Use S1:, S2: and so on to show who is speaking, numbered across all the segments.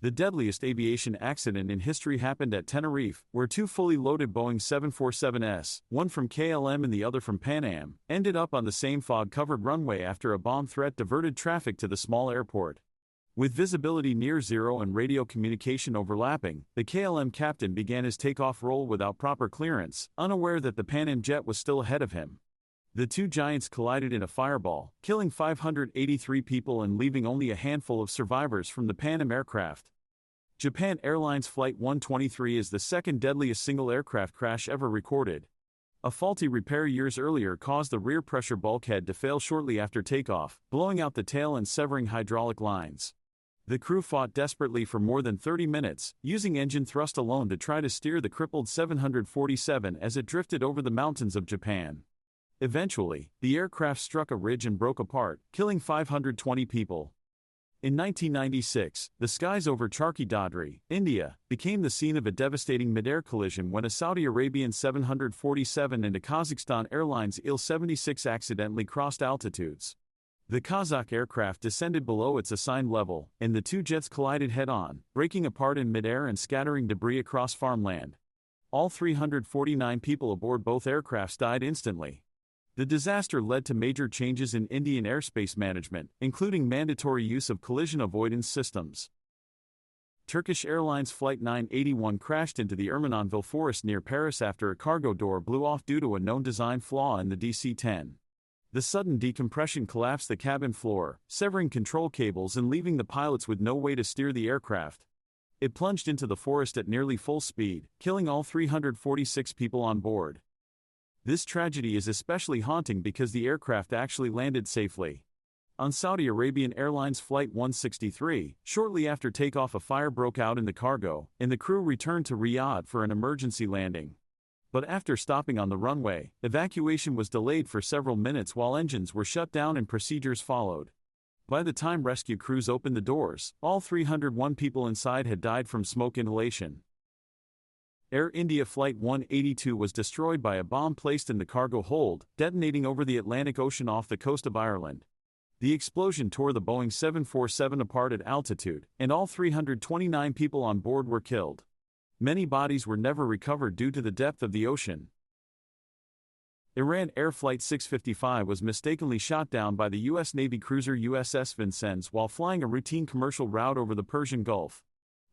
S1: The deadliest aviation accident in history happened at Tenerife, where two fully loaded Boeing 747s, one from KLM and the other from Pan Am, ended up on the same fog-covered runway after a bomb threat diverted traffic to the small airport. With visibility near zero and radio communication overlapping, the KLM captain began his takeoff roll without proper clearance, unaware that the Pan Am jet was still ahead of him. The two giants collided in a fireball, killing 583 people and leaving only a handful of survivors from the Pan Am aircraft. Japan Airlines Flight 123 is the second deadliest single aircraft crash ever recorded. A faulty repair years earlier caused the rear pressure bulkhead to fail shortly after takeoff, blowing out the tail and severing hydraulic lines. The crew fought desperately for more than 30 minutes, using engine thrust alone to try to steer the crippled 747 as it drifted over the mountains of Japan. Eventually, the aircraft struck a ridge and broke apart, killing 520 people. In 1996, the skies over Charkhi Dadri, India, became the scene of a devastating mid-air collision when a Saudi Arabian 747 and a Kazakhstan Airlines Il-76 accidentally crossed altitudes. The Kazakh aircraft descended below its assigned level, and the two jets collided head-on, breaking apart in mid-air and scattering debris across farmland. All 349 people aboard both aircrafts died instantly. The disaster led to major changes in Indian airspace management, including mandatory use of collision avoidance systems. Turkish Airlines Flight 981 crashed into the Ermenonville forest near Paris after a cargo door blew off due to a known design flaw in the DC-10. The sudden decompression collapsed the cabin floor, severing control cables and leaving the pilots with no way to steer the aircraft. It plunged into the forest at nearly full speed, killing all 346 people on board. This tragedy is especially haunting because the aircraft actually landed safely. On Saudi Arabian Airlines Flight 163, shortly after takeoff a fire broke out in the cargo, and the crew returned to Riyadh for an emergency landing. But after stopping on the runway, evacuation was delayed for several minutes while engines were shut down and procedures followed. By the time rescue crews opened the doors, all 301 people inside had died from smoke inhalation. Air India Flight 182 was destroyed by a bomb placed in the cargo hold, detonating over the Atlantic Ocean off the coast of Ireland. The explosion tore the Boeing 747 apart at altitude, and all 329 people on board were killed. Many bodies were never recovered due to the depth of the ocean. Iran Air Flight 655 was mistakenly shot down by the U.S. Navy cruiser USS Vincennes while flying a routine commercial route over the Persian Gulf.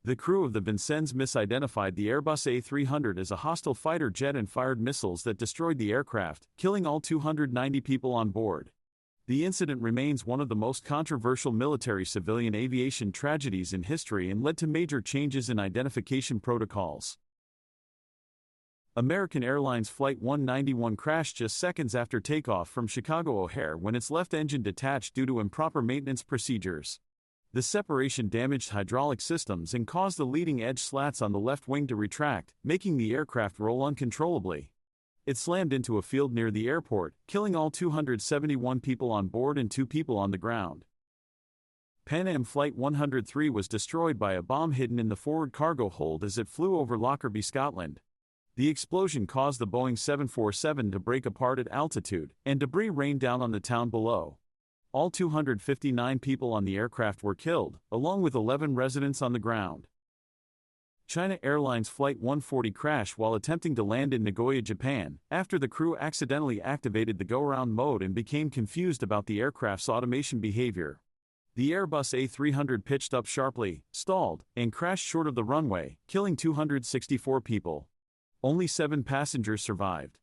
S1: The crew of the Vincennes misidentified the Airbus A300 as a hostile fighter jet and fired missiles that destroyed the aircraft, killing all 290 people on board. The incident remains one of the most controversial military-civilian aviation tragedies in history and led to major changes in identification protocols. American Airlines Flight 191 crashed just seconds after takeoff from Chicago O'Hare when its left engine detached due to improper maintenance procedures. The separation damaged hydraulic systems and caused the leading edge slats on the left wing to retract, making the aircraft roll uncontrollably. It slammed into a field near the airport, killing all 271 people on board and 2 people on the ground. Pan Am Flight 103 was destroyed by a bomb hidden in the forward cargo hold as it flew over Lockerbie, Scotland. The explosion caused the Boeing 747 to break apart at altitude, and debris rained down on the town below. All 259 people on the aircraft were killed, along with 11 residents on the ground. China Airlines Flight 140 crashed while attempting to land in Nagoya, Japan, after the crew accidentally activated the go-around mode and became confused about the aircraft's automation behavior. The Airbus A300 pitched up sharply, stalled, and crashed short of the runway, killing 264 people. Only 7 passengers survived.